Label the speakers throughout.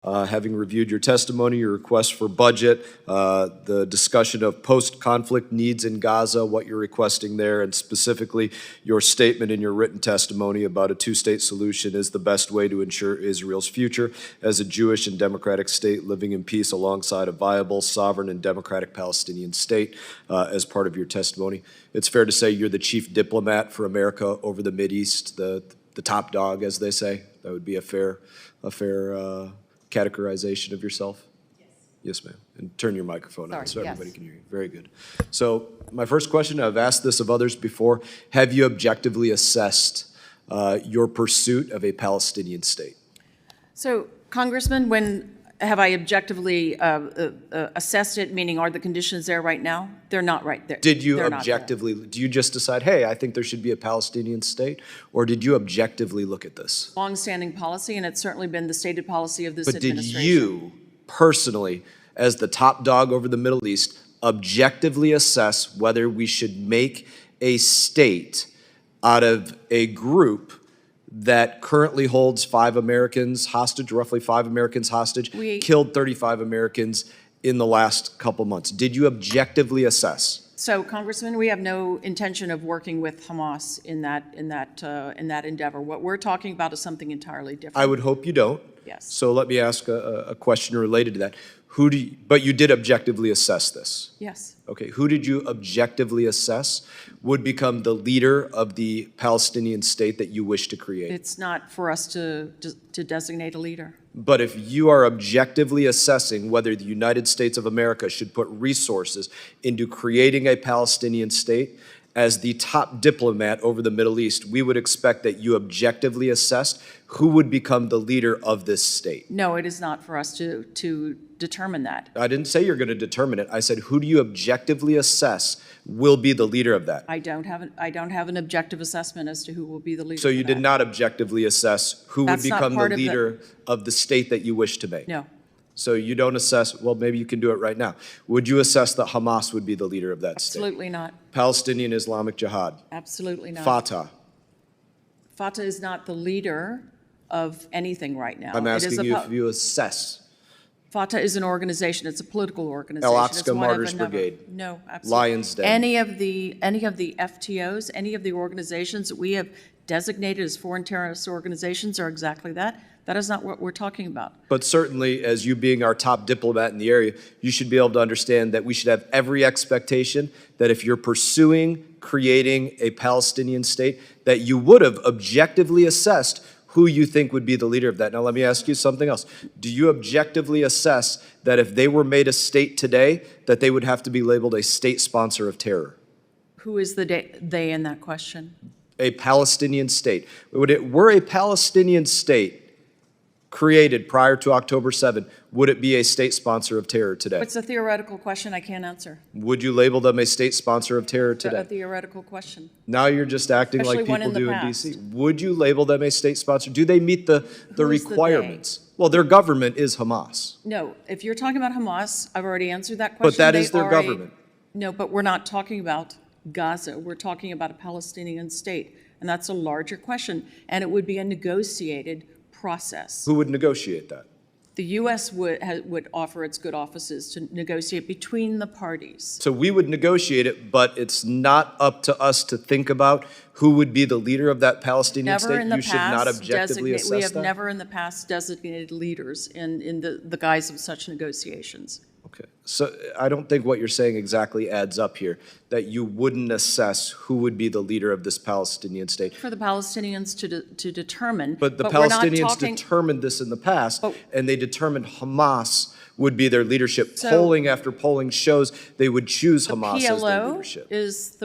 Speaker 1: Having reviewed your testimony, your request for budget, the discussion of post-conflict needs in Gaza, what you're requesting there, and specifically your statement in your written testimony about a two-state solution is the best way to ensure Israel's future as a Jewish and democratic state living in peace alongside a viable, sovereign, and democratic Palestinian state as part of your testimony. It's fair to say you're the chief diplomat for America over the Mideast, the top dog, as they say. That would be a fair categorization of yourself? Yes. Yes, ma'am. And turn your microphone on so everybody can hear you. Very good. So my first question, I've asked this of others before, have you objectively assessed your pursuit of a Palestinian state?
Speaker 2: So, Congressman, when have I objectively assessed it, meaning are the conditions there right now? They're not right there.
Speaker 1: Did you objectively, do you just decide, hey, I think there should be a Palestinian state, or did you objectively look at this?
Speaker 2: Long-standing policy, and it's certainly been the stated policy of this administration.
Speaker 1: But did you personally, as the top dog over the Middle East, objectively assess whether we should make a state out of a group that currently holds 5 Americans hostage, roughly 5 Americans hostage, killed 35 Americans in the last couple months? Did you objectively assess?
Speaker 2: So, Congressman, we have no intention of working with Hamas in that endeavor. What we're talking about is something entirely different.
Speaker 1: I would hope you don't.
Speaker 2: Yes.
Speaker 1: So let me ask a question related to that. But you did objectively assess this?
Speaker 2: Yes.
Speaker 1: Okay, who did you objectively assess would become the leader of the Palestinian state that you wish to create?
Speaker 2: It's not for us to designate a leader.
Speaker 1: But if you are objectively assessing whether the United States of America should put resources into creating a Palestinian state, as the top diplomat over the Middle East, we would expect that you objectively assessed who would become the leader of this state.
Speaker 2: No, it is not for us to determine that.
Speaker 1: I didn't say you're going to determine it. I said, who do you objectively assess will be the leader of that?
Speaker 2: I don't have an objective assessment as to who will be the leader.
Speaker 1: So you did not objectively assess who would become the leader of the state that you wish to make?
Speaker 2: No.
Speaker 1: So you don't assess, well, maybe you can do it right now. Would you assess that Hamas would be the leader of that state?
Speaker 2: Absolutely not.
Speaker 1: Palestinian Islamic Jihad?
Speaker 2: Absolutely not.
Speaker 1: Fatah?
Speaker 2: Fatah is not the leader of anything right now.
Speaker 1: I'm asking you if you assess.
Speaker 2: Fatah is an organization. It's a political organization.
Speaker 1: Al-Aqsa Martyrs Brigade?
Speaker 2: No, absolutely.
Speaker 1: Lion's Den?
Speaker 2: Any of the FTOs, any of the organizations that we have designated as foreign terrorist organizations are exactly that. That is not what we're talking about.
Speaker 1: But certainly, as you being our top diplomat in the area, you should be able to understand that we should have every expectation that if you're pursuing creating a Palestinian state, that you would have objectively assessed who you think would be the leader of that. Now, let me ask you something else. Do you objectively assess that if they were made a state today, that they would have to be labeled a state sponsor of terror?
Speaker 2: Who is the they in that question?
Speaker 1: A Palestinian state. Were a Palestinian state created prior to October 7, would it be a state sponsor of terror today?
Speaker 2: It's a theoretical question I can't answer.
Speaker 1: Would you label them a state sponsor of terror today?
Speaker 2: A theoretical question.
Speaker 1: Now you're just acting like people do in D.C. Would you label them a state sponsor? Do they meet the requirements? Well, their government is Hamas.
Speaker 2: No, if you're talking about Hamas, I've already answered that question.
Speaker 1: But that is their government.
Speaker 2: No, but we're not talking about Gaza. We're talking about a Palestinian state, and that's a larger question, and it would be a negotiated process.
Speaker 1: Who would negotiate that?
Speaker 2: The U.S. would offer its good offices to negotiate between the parties.
Speaker 1: So we would negotiate it, but it's not up to us to think about who would be the leader of that Palestinian state? You should not objectively assess that?
Speaker 2: We have never in the past designated leaders in the guise of such negotiations.
Speaker 1: Okay, so I don't think what you're saying exactly adds up here, that you wouldn't assess who would be the leader of this Palestinian state.
Speaker 2: For the Palestinians to determine.
Speaker 1: But the Palestinians determined this in the past, and they determined Hamas would be their leadership. Polling after polling shows they would choose Hamas as their leadership.
Speaker 2: The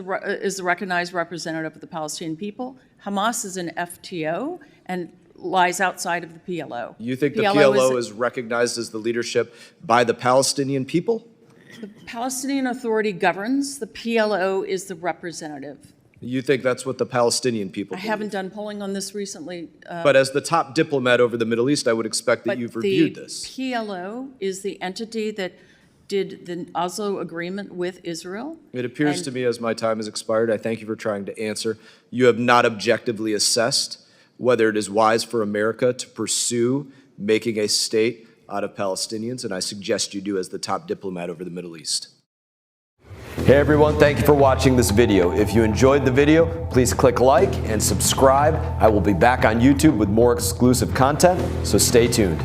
Speaker 2: PLO is the recognized representative of the Palestinian people. Hamas is an FTO, and lies outside of the PLO.
Speaker 1: You think the PLO is recognized as the leadership by the Palestinian people?
Speaker 2: The Palestinian Authority governs. The PLO is the representative.
Speaker 1: You think that's what the Palestinian people believe?
Speaker 2: I haven't done polling on this recently.
Speaker 1: But as the top diplomat over the Middle East, I would expect that you've reviewed this.
Speaker 2: The PLO is the entity that did the Oslo Agreement with Israel.
Speaker 1: It appears to me, as my time has expired, I thank you for trying to answer. You have not objectively assessed whether it is wise for America to pursue making a state out of Palestinians, and I suggest you do as the top diplomat over the Middle East.
Speaker 3: Hey everyone, thank you for watching this video. If you enjoyed the video, please click like and subscribe. I will be back on YouTube with more exclusive content, so stay tuned.